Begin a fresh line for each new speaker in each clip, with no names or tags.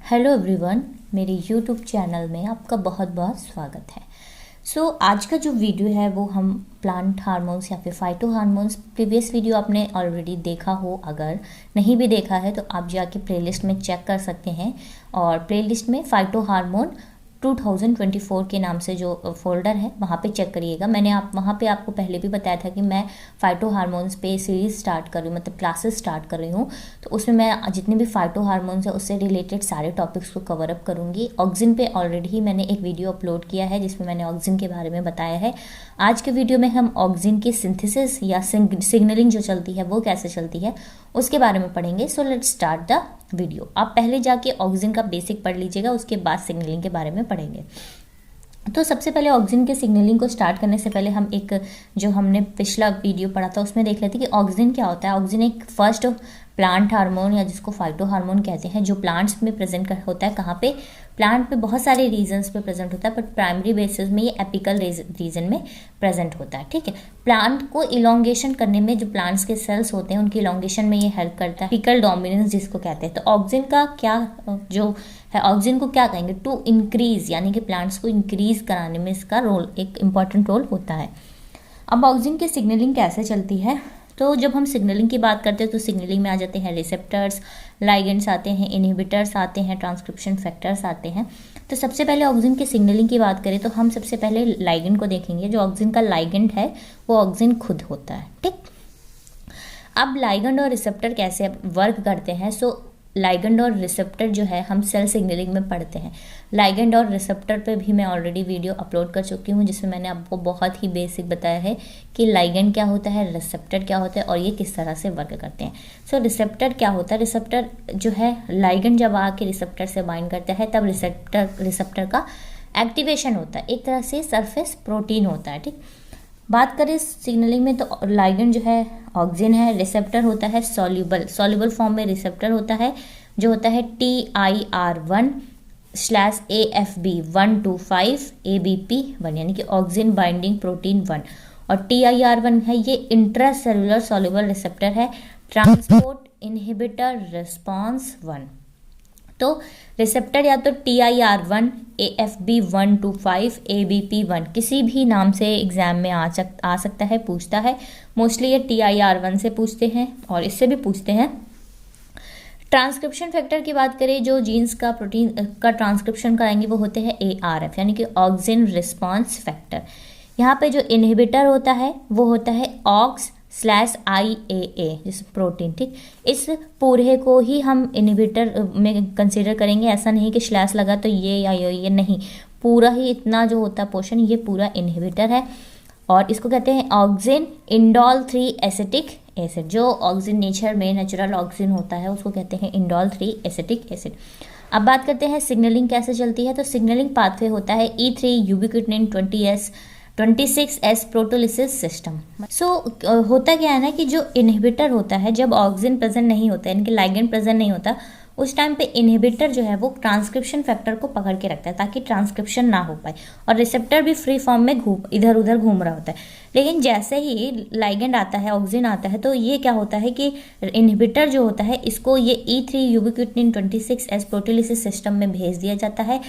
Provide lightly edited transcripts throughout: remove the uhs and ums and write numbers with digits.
Hello everyone, मेरे YouTube channel में आपका बहुत बहुत स्वागत है। आज का जो वीडियो है वो हम प्लांट हार्मोन्स या फिर फाइटो हार्मोन्स, प्रीवियस वीडियो आपने ऑलरेडी देखा हो, अगर नहीं भी देखा है तो आप जाके प्लेलिस्ट में चेक कर सकते हैं। और प्लेलिस्ट में फाइटो हार्मोन 2024 के नाम से जो फोल्डर है वहाँ पे चेक करिएगा। मैंने वहाँ पे आपको पहले भी बताया था कि मैं फाइटो हार्मोन्स पे सीरीज स्टार्ट कर रही हूँ, मतलब क्लासेस स्टार्ट कर रही हूँ। तो उसमें मैं जितने भी फाइटो हार्मोन्स है उससे रिलेटेड सारे टॉपिक्स को कवर अप करूँगी। ऑक्सिन पे ऑलरेडी ही मैंने एक वीडियो अपलोड किया है जिसमें मैंने ऑक्सिन के बारे में बताया है। आज के वीडियो में हम ऑक्सिन की सिंथेसिस या सिग्नलिंग जो चलती है वो कैसे चलती है उसके बारे में पढ़ेंगे। So let's start the video. आप पहले जाके ऑक्सिन का बेसिक पढ़ लीजिएगा, उसके बाद सिग्नलिंग के बारे में पढ़ेंगे। तो सबसे पहले ऑक्सिन के सिग्नलिंग को स्टार्ट करने से पहले हम एक जो हमने पिछला वीडियो पढ़ा था उसमें देख लेते कि ऑक्सिन क्या होता है। ऑक्सिन एक फर्स्ट प्लांट हार्मोन या जिसको फाइटो हार्मोन कहते हैं, जो प्लांट्स में प्रेजेंट होता है। कहाँ पे? प्लांट पे बहुत सारे रीजन्स पे प्रेजेंट होता है, बट प्राइमरी बेसिस में ये एपिकल रीजन में प्रेजेंट होता है। ठीक है, प्लांट को इलोंगेशन करने में, जो प्लांट्स के सेल्स होते हैं उनकी इलोंगेशन में ये हेल्प करता है, एपिकल डोमिनेंस जिसको कहते हैं। तो ऑक्सिन का क्या जो है, ऑक्सिन को क्या कहेंगे? टू इंक्रीज, यानी कि प्लांट्स को इंक्रीज कराने में इसका रोल, एक इम्पॉर्टेंट रोल होता है। अब ऑक्सिन की सिग्नलिंग कैसे चलती है? तो जब हम सिग्नलिंग की बात करते हैं तो सिग्नलिंग में आ जाते हैं रिसेप्टर्स, लाइगेंड्स आते हैं, इनहिबिटर्स आते हैं, ट्रांसक्रिप्शन फैक्टर्स आते हैं। तो सबसे पहले ऑक्सिन की सिग्नलिंग की बात करें तो हम सबसे पहले लाइगेंड को देखेंगे। जो ऑक्सिन का लाइगेंड है वो ऑक्सिन खुद होता है। ठीक, अब लाइगेंड और रिसेप्टर कैसे वर्क करते हैं? लाइगेंड और रिसेप्टर जो है हम सेल सिग्नलिंग में पढ़ते हैं। लाइगेंड और रिसेप्टर पे भी मैं ऑलरेडी वीडियो अपलोड कर चुकी हूँ जिसमें मैंने आपको बहुत ही बेसिक बताया है कि लाइगेंड क्या होता है, रिसेप्टर क्या होता है और ये किस तरह से वर्क करते हैं। रिसेप्टर क्या होता है? रिसेप्टर जो है, लाइगेंड जब आके रिसेप्टर से बाइंड करता है तब रिसेप्टर का एक्टिवेशन होता है। एक तरह से सरफेस प्रोटीन होता है। ठीक, बात करें सिग्नलिंग में तो लाइगेंड जो है ऑक्सिन है, रिसेप्टर होता है सॉल्युबल फॉर्म में रिसेप्टर होता है जो होता है TIR1/AFB125ABP1, यानी कि ऑक्सिन बाइंडिंग प्रोटीन 1। और TIR1 है ये इंट्रा सेलुलर सॉल्युबल रिसेप्टर है, ट्रांसपोर्ट इनहिबिटर रिस्पॉन्स 1। तो रिसेप्टर या तो TIR1, AFB125, ABP1 किसी भी नाम से एग्जाम में आ सकता है, पूछता है। मोस्टली ये TIR1 से पूछते हैं और इससे भी पूछते हैं। ट्रांसक्रिप्शन फैक्टर की बात करें, जो जीन्स का प्रोटीन का ट्रांसक्रिप्शन कराएंगे वो होते हैं ARF, यानी कि ऑक्सिन रिस्पॉन्स फैक्टर। यहाँ पे जो इनहिबिटर होता है वो होता है OX/IAA जिस प्रोटीन। ठीक, इस पूरे को ही हम इनहिबिटर में कंसीडर करेंगे। ऐसा नहीं कि स्लैश लगा तो ये या ये नहीं, पूरा ही इतना जो होता है पोर्शन ये पूरा इनहिबिटर है। और इसको कहते हैं ऑक्सिन इंडोल 3 एसिटिक एसिड। जो ऑक्सिन नेचर में नेचुरल ऑक्सिन होता है उसको कहते हैं इंडोल 3 एसिटिक एसिड। अब बात करते हैं सिग्नलिंग कैसे चलती है। तो सिग्नलिंग पाथवे होता है E3 यूबिक्विटिन 26S प्रोटोलिसिस सिस्टम। होता क्या है ना कि जो इनहिबिटर होता है, जब ऑक्सिन प्रेजेंट नहीं होता है, यानी कि लाइगेंड प्रेजेंट नहीं होता, उस टाइम पे इनहिबिटर जो है वो ट्रांसक्रिप्शन फैक्टर को पकड़ के रखता है ताकि ट्रांसक्रिप्शन ना हो पाए, और रिसेप्टर भी फ्री फॉर्म में इधर उधर घूम रहा होता है। लेकिन जैसे ही लाइगेंड आता है, ऑक्सिन आता है, तो ये क्या होता है कि इनहिबिटर जो होता है इसको ये E3 यूबिक्विटिन 26S प्रोटोलिसिस सिस्टम में भेज दिया जाता है।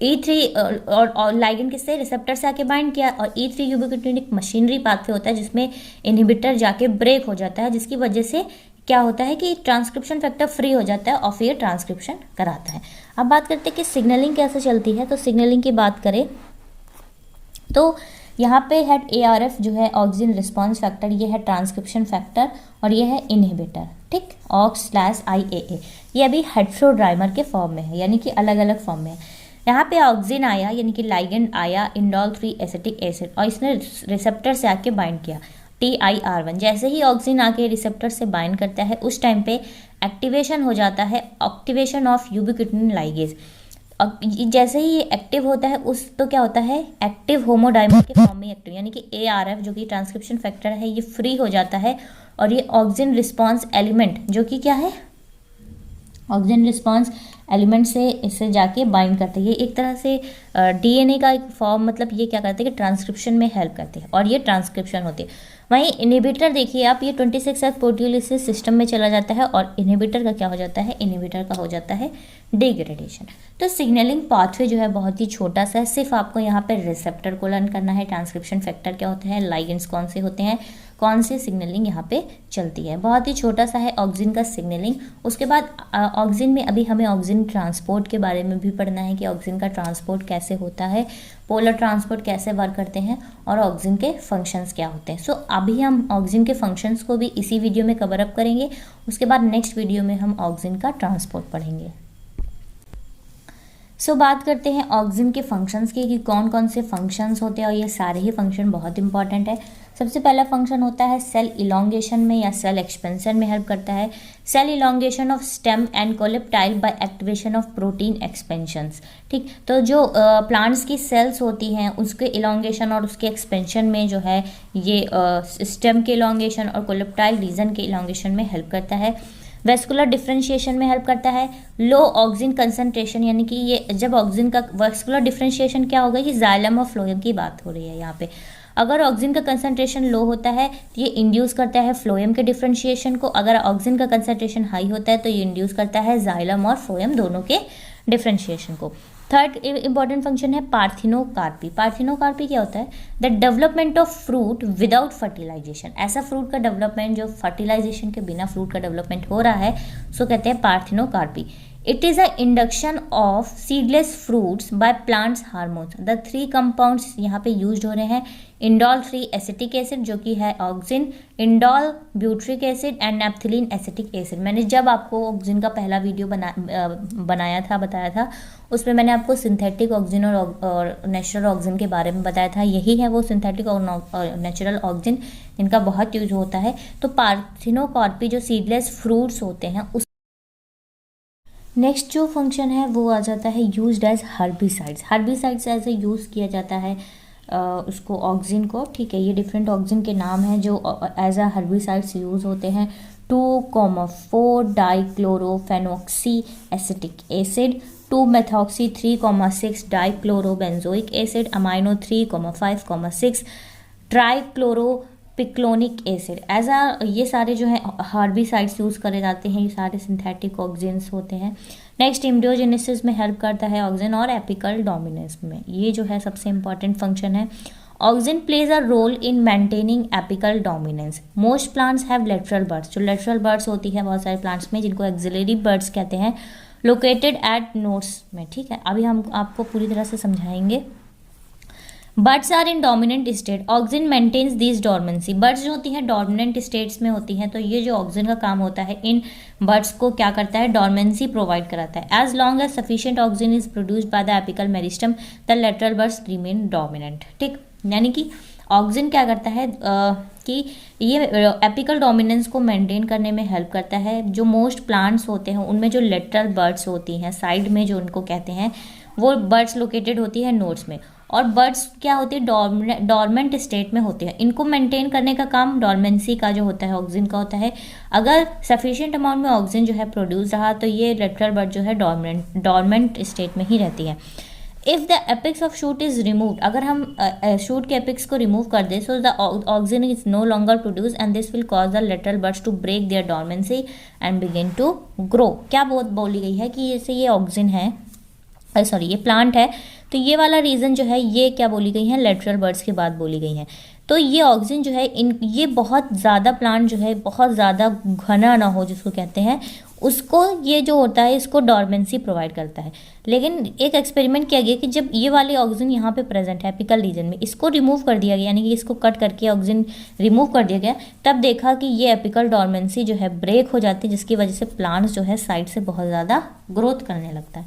E3 और लाइगेंड किससे? रिसेप्टर से आके बाइंड किया, और E3 यूबिक्विटिन एक मशीनरी पाथवे होता है जिसमें इनहिबिटर जाके ब्रेक हो जाता है, जिसकी वजह से क्या होता है कि ट्रांसक्रिप्शन फैक्टर फ्री हो जाता है और फिर ट्रांसक्रिप्शन कराता है। अब बात करते हैं कि सिग्नलिंग कैसे चलती है। तो सिग्नलिंग की बात करें तो यहाँ पे है ARF जो है ऑक्सिन रिस्पॉन्स फैक्टर, ये है ट्रांसक्रिप्शन फैक्टर और ये है इनहिबिटर। ठीक, OX/IAA ये अभी हेट्रोडाइमर के फॉर्म में है, यानी कि अलग अलग फॉर्म में है। यहाँ पे ऑक्सिन आया, यानी कि लाइगेंड आया इंडोल 3 एसिटिक एसिड, और इसने रिसेप्टर से आके बाइंड किया TIR1। जैसे ही ऑक्सिन आके रिसेप्टर से बाइंड करता है उस टाइम पे एक्टिवेशन हो जाता है, एक्टिवेशन ऑफ यूबिक्विटिन लाइगेज। जैसे ही ये एक्टिव होता है उस तो क्या होता है, एक्टिव होमोडाइमर के फॉर्म में एक्टिव, यानी कि ARF जो कि ट्रांसक्रिप्शन फैक्टर है ये फ्री हो जाता है, और ये ऑक्सिन रिस्पॉन्स एलिमेंट जो कि क्या है, ऑक्सीजन रिस्पॉन्स एलिमेंट से इससे जाके बाइंड करते हैं। ये एक तरह से डीएनए का एक फॉर्म, मतलब ये क्या करते हैं कि ट्रांसक्रिप्शन में हेल्प करते हैं और ये ट्रांसक्रिप्शन होती है। वहीं इनहिबिटर देखिए आप, ये 26F प्रोटीओलिसिस सिस्टम में चला जाता है और इनहिबिटर का क्या हो जाता है, इनहिबिटर का हो जाता है डिग्रेडेशन। तो सिग्नलिंग पाथवे जो है बहुत ही छोटा सा है, सिर्फ आपको यहाँ पे रिसेप्टर को लर्न करना है, ट्रांसक्रिप्शन फैक्टर क्या होते हैं, लाइगेंड्स कौन से होते हैं, कौन सी सिग्नलिंग यहाँ पे चलती है। बहुत ही छोटा सा है ऑक्सीजन का सिग्नलिंग। उसके बाद ऑक्सीजन में अभी हमें ऑक्सीजन ट्रांसपोर्ट के बारे में भी पढ़ना है कि ऑक्सीजन का ट्रांसपोर्ट कैसे होता है, पोलर ट्रांसपोर्ट कैसे वर्क करते हैं और ऑक्सीजन के फंक्शंस क्या होते हैं। सो अभी हम ऑक्सीजन के फंक्शंस को भी इसी वीडियो में कवर अप करेंगे। उसके बाद नेक्स्ट वीडियो में हम ऑक्सीजन का ट्रांसपोर्ट पढ़ेंगे। बात करते हैं ऑक्सीजन के फंक्शंस की कि कौन कौन से फंक्शंस होते हैं, और ये सारे ही फंक्शन बहुत इंपॉर्टेंट है। सबसे पहला फंक्शन होता है सेल इलोंगेशन में या सेल एक्सपेंशन में हेल्प करता है। Cell elongation of stem and coleoptile by activation of protein expansins. ठीक, तो जो प्लांट्स की सेल्स होती हैं उसके इलोंगेशन और उसके एक्सपेंशन में जो है ये स्टेम के इलोंगेशन और कोलेप्टाइल रीजन के इलोंगेशन में हेल्प करता है। वेस्कुलर डिफरेंशिएशन में हेल्प करता है। लो ऑक्सीजन कंसंट्रेशन, यानी कि ये जब ऑक्सीजन का वेस्कुलर डिफरेंशिएशन क्या होगा, ये जाइलम और फ्लोएम की बात हो रही है यहाँ पे। अगर ऑक्सीजन का कंसंट्रेशन लो होता है तो ये इंड्यूस करता है फ्लोएम के डिफरेंशिएशन को। अगर ऑक्सीजन का कंसंट्रेशन हाई होता है तो ये इंड्यूस करता है जाइलम और फ्लोएम दोनों के डिफरेंशिएशन को। थर्ड इंपॉर्टेंट फंक्शन है पार्थिनोकार्पी। पार्थिनोकार्पी क्या होता है, the development of fruit without fertilisation. ऐसा फ्रूट का डेवलपमेंट जो फर्टिलाइजेशन के बिना फ्रूट का डेवलपमेंट हो रहा है उसको कहते हैं parthenocarpy. It is a induction of seedless fruits by plants hormones. The 3 compounds यहाँ पे यूज हो रहे हैं, इंडोल 3 एसिटिक एसिड जो कि है oxygen, indole butyric acid and naphthalene acetic acid. मैंने जब आपको ऑक्सीजन का पहला वीडियो बताया था उसमें मैंने आपको सिंथेटिक ऑक्सीजन और नेचुरल ऑक्सीजन के बारे में बताया था। यही है वो सिंथेटिक और नेचुरल ऑक्सीजन इनका बहुत यूज होता है। तो पार्थिनोकार्पी जो सीडलेस फ्रूट्स होते हैं उस नेक्स्ट जो फंक्शन है वो आ जाता है यूज्ड एज हर्बिसाइड्स। हर्बिसाइड्स ऐसे यूज़ किया जाता है उसको ऑक्सीजन को। ठीक है, ये डिफरेंट ऑक्सीजन के नाम हैं जो एज अ हर्बिसाइड्स यूज़ होते हैं। 2,4 डाइक्लोरोफेनॉक्सी एसिटिक एसिड, 2-मेथॉक्सी 3,6 dichlorobenzoic acid, amino 3,5,6 trichloropicolinic acid. As uh ये सारे जो है हर्बिसाइड्स यूज़ करे जाते हैं, ये सारे सिंथेटिक ऑक्सीजन्स होते हैं। नेक्स्ट एम्ब्रियोजेनेसिस में हेल्प करता है ऑक्सीजन और एपिकल डोमिनेंस में, ये जो है सबसे इंपॉर्टेंट फंक्शन है। Auxin plays a role in maintaining apical dominance. Most plants have lateral buds. जो लेटरल बर्ड्स होती है बहुत सारे प्लांट्स में जिनको एक्सिलरी बर्ड्स कहते हैं, लोकेटेड एट नोड्स में। ठीक है, अभी हम आपको पूरी तरह से समझाएंगे। Buds are in dormant state, auxin maintains this dormancy. Buds जो होती हैं डोमिनेंट स्टेट्स में होती हैं, तो ये जो ऑक्सीजन का काम होता है इन बर्ड्स को क्या करता है, डोरमेंसी प्रोवाइड कराता है। As long as sufficient auxin is produced by the apical meristem the lateral buds remain dormant. ठीक, यानी कि ऑक्सीजन क्या करता है कि ये एपिकल डोमिनेंस को मेंटेन करने में हेल्प करता है। जो मोस्ट प्लांट्स होते हैं उनमें जो लेटरल बर्ड्स होती हैं साइड में जो उनको कहते हैं, वो बर्ड्स लोकेटेड होती है नोड्स में, और बर्ड्स क्या होती है डॉर्मेंट स्टेट में होते हैं। इनको मेंटेन करने का काम डॉर्मेंसी का जो होता है ऑक्सीजन का होता है। अगर सफिशिएंट अमाउंट में ऑक्सीजन जो है प्रोड्यूस रहा तो ये लेटरल बर्ड जो है डॉर्मेंट स्टेट में ही रहती है। If the apex of shoot is removed, अगर हम शूट के एपिक्स को रिमूव कर दें, so the auxin is no longer produce and this will cause the lateral buds to break their dormancy and begin to grow. क्या बोली गई है कि जैसे ये ऑक्सीजन है, सॉरी ये प्लांट है, तो ये वाला रीज़न जो है ये क्या बोली गई है, लेटरल बर्ड्स के बाद बोली गई है। तो ये ऑक्सीजन जो है ये बहुत ज़्यादा प्लांट जो है बहुत ज़्यादा घना ना हो जिसको कहते हैं, उसको ये जो होता है इसको डॉर्मेंसी प्रोवाइड करता है। लेकिन एक एक्सपेरिमेंट किया गया कि जब ये वाली ऑक्सीजन यहाँ पे प्रेजेंट है एपिकल रीजन में, इसको रिमूव कर दिया गया, यानी कि इसको कट करके ऑक्सीजन रिमूव कर दिया गया, तब देखा कि ये एपिकल डॉर्मेंसी जो है ब्रेक हो जाती है, जिसकी वजह से प्लांट्स जो है साइड से बहुत ज़्यादा ग्रोथ करने लगता है।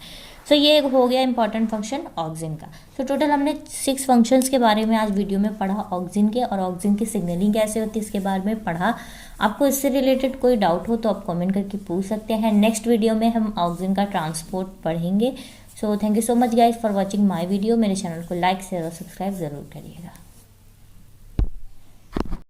सो ये हो गया इंपॉर्टेंट फंक्शन ऑक्सीजन का। तो टोटल हमने 6 फंक्शंस के बारे में आज वीडियो में पढ़ा। ऑक्सीजन के और ऑक्सीजन की सिग्नलिंग कैसे होती है इसके बारे में पढ़ा। आपको इससे रिलेटेड कोई डाउट हो तो आप कमेंट करके पूछ सकते हैं। नेक्स्ट वीडियो में हम ऑक्सीजन का ट्रांसपोर्ट पढ़ेंगे। So thank you so much guys for watching my video. मेरे चैनल को लाइक शेयर और सब्सक्राइब ज़रूर करिएगा।